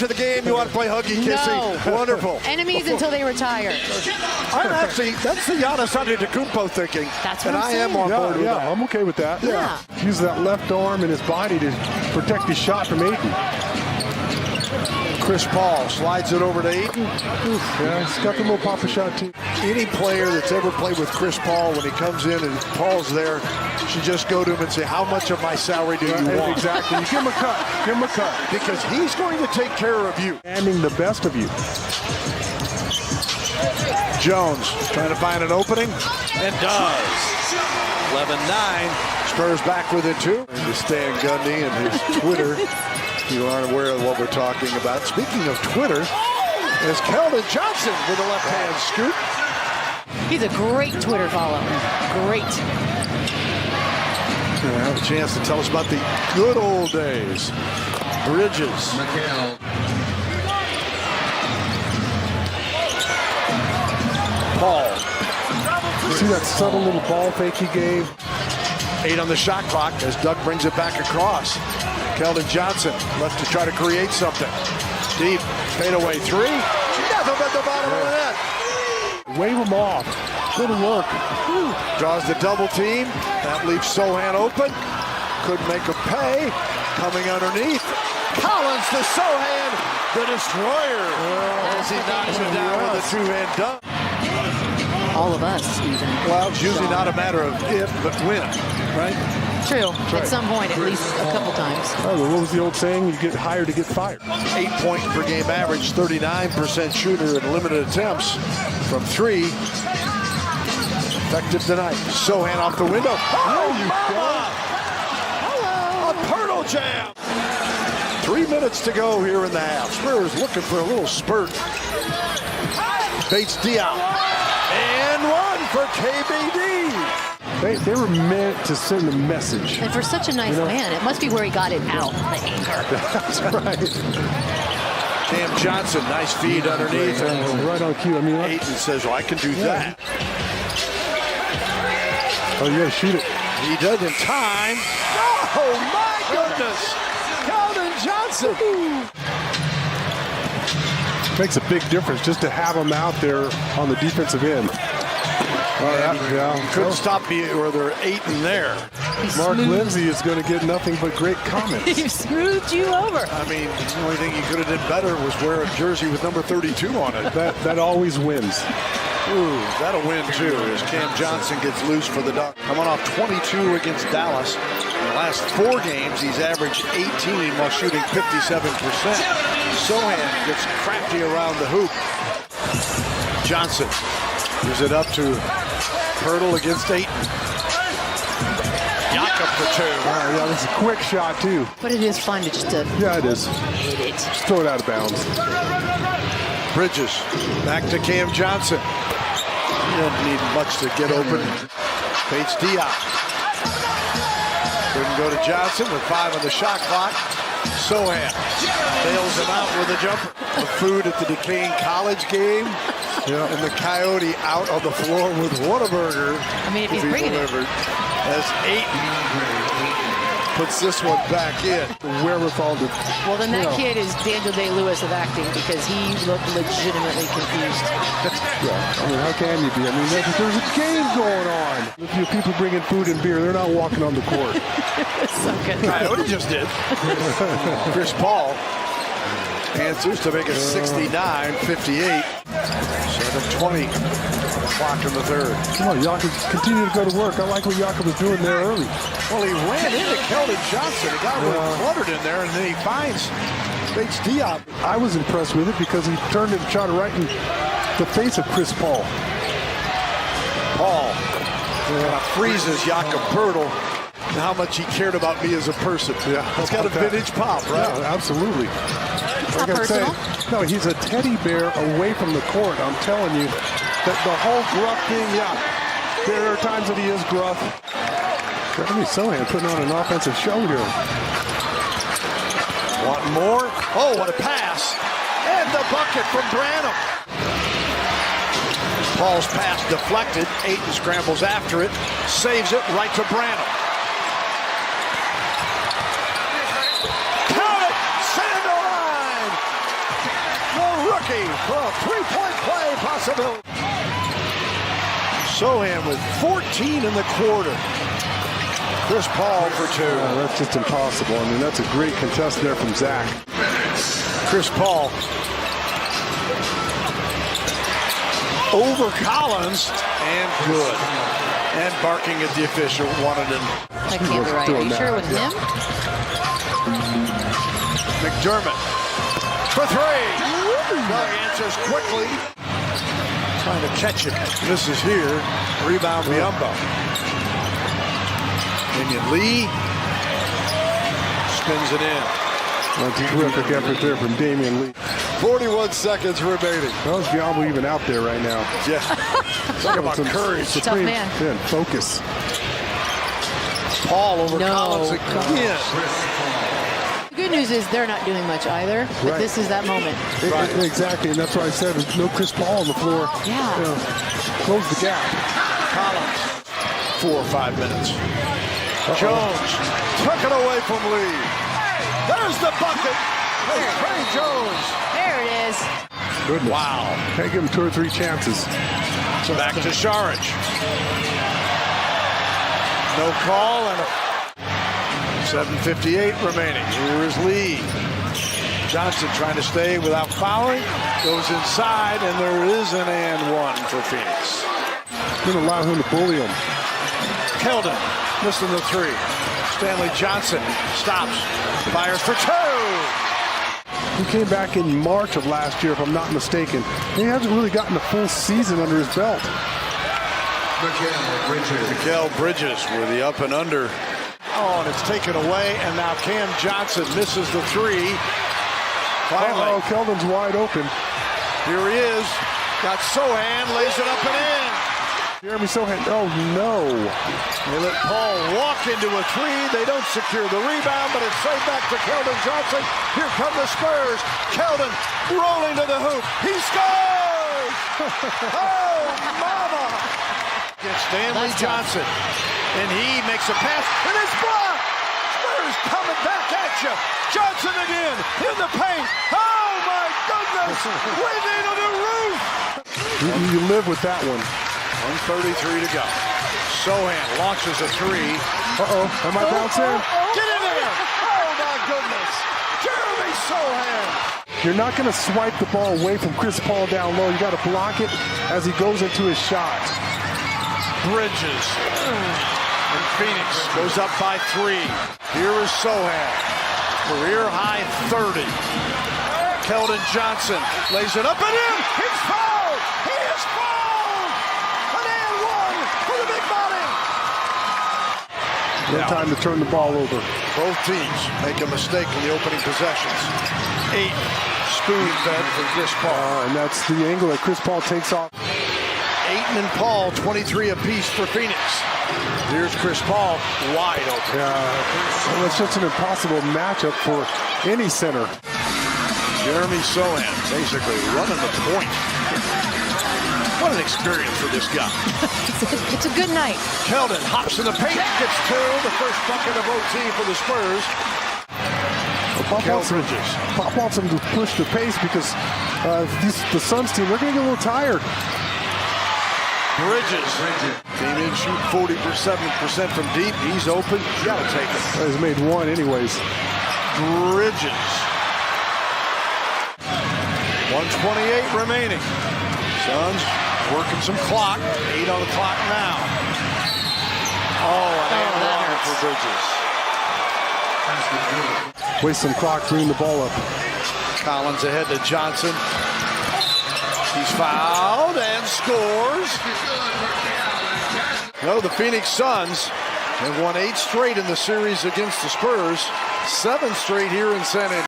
after the game, you want to play huggy kissy? No. Wonderful. Enemies until they retire. That's the Giannis Antetokounmpo thinking. That's what I'm I saying. am on board with that. I'm okay with that. Yeah. Use that left arm and his body to protect his shot from Ayton. Cris Paul slides it over to Ayton. Yeah, he's got the little pop-up shot too. Any player that's ever played with Cris Paul, when he comes in and Paul's there, should just go to him and say, how much of my salary do you want? Exactly. Give him a cut. Give him a cut. Because he's going to take care of you. Standing the best of you. Jones trying to find an opening and does. 11-9. Spurs back with it too. To Stan Gundy and his Twitter. You aren't aware of what we're talking about. Speaking of Twitter, there's Keldon Johnson with a left-hand scoop. He's a great Twitter follow. Great. Gonna have a chance to tell us about the good old days. Bridges. Paul. See that subtle little ball fake he gave? 8 on the shot clock as Doug brings it back across. Keldon Johnson left to try to create something. Deep fadeaway 3. Nothing but the bottom of the net. Wave him off. Good work. Draws the double team. That leaves Sohan open. Couldn't make him pay. Coming underneath. Collins to Sohan, the destroyer. As he knocks it down with a two-hand dunk. All of us, even. Well, it's usually not a matter of if, but when, right? True. At some point, at least a couple times. Oh, well, what was the old saying? You get hired to get fired. 8 points per game average, 39% shooter in limited attempts from 3. Effective tonight. Sohan off the window. Oh, mama! Hello! A Pirtle jam! 3 minutes to go here in the half. Spurs looking for a little spurt. Bates Diop. And 1 for KBD. They were meant to send a message. And for such a nice man, it must be where he got it out, the anger. That's right. Cam Johnson, nice feed underneath. Right on cue. I mean, Ayton says, well, I can do that. Oh, you gotta shoot it. He does in time. Oh, my goodness. Keldon Johnson. Makes a big difference just to have him out there on the defensive end. Couldn't stop me, or there 8 in there. Mark Lindsay is going to get nothing but great comments. He smoothed you over. I mean, the only thing he could have done better was wear a jersey with number 32 on it. That always wins. Ooh, that'll win too, as Cam Johnson gets loose for the dunk. Coming off 22 against Dallas. In the last 4 games, he's averaged 18 while shooting 57%. Sohan gets crafty around the hoop. Johnson gives it up to Pirtle against Ayton. Jakob for 2. Yeah, that's a quick shot too. But it is fun to just yeah, it is. hit it. Just throw it out of bounds. Bridges back to Cam Johnson. He doesn't need much to get open. Bates Diop. Couldn't go to Johnson with 5 on the shot clock. Sohan bails him out with a jumper. The food at the Duquesne College game. Yeah. And the Coyote out on the floor with Whataburger. I mean, if he's bringing it. As Ayton puts this one back in. Wherewithal to. Well, then that kid is Daniel Day-Lewis of acting, because he looked legitimately confused. Yeah, I mean, how can you be? I mean, there's a game going on. If you people bringing food and beer, they're not walking on the court. So good. Coyote just did. Cris Paul answers to make it 69-58. 7:20 clock in the third. Come on, Jakob, continue to go to work. I like what Jakob was doing there early. Well, he ran into Keldon Johnson. He got a little cluttered in there, and then he finds Bates Diop. I was impressed with it because he turned and shot right in the face of Cris Paul. Paul freezes Jakob Pirtle. And how much he cared about me as a person. Yeah, it's got a vintage pop, right? Yeah, absolutely. It's not personal. No, he's a teddy bear away from the court. I'm telling you, that the whole gruff thing, yeah, there are times that he is gruff. Jeremy Sohan putting on an offensive show here. Want more? Oh, what a pass. And the bucket from Branham. Paul's pass deflected. Ayton scrambles after it. Saves it right to Branham. rookie for a three-point play possibility. Sohan with 14 in the quarter. Cris Paul for 2. That's just impossible. I mean, that's a great contest there from Zach. Cris Paul over Collins, and good. And barking at the official, wanted him. That can't be right. Are you sure with him? McDermott for 3. Doug answers quickly. Trying to catch it. Misses here. Rebound Biyombo. Damian Lee spins it in. That's a terrific effort there from Damian Lee. 41 seconds remaining. How's Biyombo even out there right now? Yeah. Talk about courage. Tough man. Focus. Paul over Collins again. The good news is they're not doing much either, but Right. this is that moment. Exactly, and that's why I said no Cris Paul on the floor. Yeah. Close the gap. Collins. 4 or 5 minutes. Jones took it away from Lee. There's the bucket. Trey Jones. There it is. Goodness. Wow. Can't give him 2 or 3 chances. Back to Saric. No call and 7:58 remaining. Here is Lee. Johnson trying to stay without fouling. Goes inside, and there is an and one for Phoenix. Didn't allow him to bully him. Keldon missing the 3. Stanley Johnson stops. Fires for 2. He came back in March of last year, if I'm not mistaken. He hasn't really gotten a full season under his belt. Mikal Bridges with the up and under. Oh, and it's taken away, and now Cam Johnson misses the 3. Finally. Oh, Keldon's wide open. Here he is. Got Sohan, lays it up and in. Jeremy Sohan, oh no. They let Paul walk into a 3. They don't secure the rebound, but it's saved back to Keldon Johnson. Here come the Spurs. Keldon rolling to the hoop. He scores! Oh, mama! Against Stanley Johnson. And he makes a pass, and it's blocked! Spurs coming back at you. Johnson again in the paint. Oh, my goodness! We need a new roof! You live with that one. 1:33 to go. Sohan launches a 3. Uh-oh, am I bouncing? Get in there! Oh, my goodness! Jeremy Sohan! You're not going to swipe the ball away from Cris Paul down low. You got to block it as he goes into his shot. Bridges. And Phoenix goes up by 3. Here is Sohan. Career high 30. Keldon Johnson lays it up and in. He's fouled! He is fouled! An and one for the big body. No time to turn the ball over. Both teams make a mistake in the opening possessions. 8 spoon fed for Cris Paul. And that's the angle that Cris Paul takes off. Ayton and Paul, 23 apiece for Phoenix. Here's Cris Paul, wide open. Well, it's just an impossible matchup for any center. Jeremy Sohan basically running the point. What an experience for this guy. It's a good night. Keldon hops in the paint, gets 2. The first bucket of OT for the Spurs. Pop wants him to push the pace because the Suns team, they're going to get a little tired. Bridges. Team in shoot 47% from deep. He's open. You got to take it. He's made 1 anyways. Bridges. 1:28 remaining. Suns working some clock. 8 on the clock now. Oh, and one for Bridges. Waste some clock, bring the ball up. Collins ahead to Johnson. He's fouled and scores. No, the Phoenix Suns have won 8 straight in the series against the Spurs. 7 straight here in San Antonio.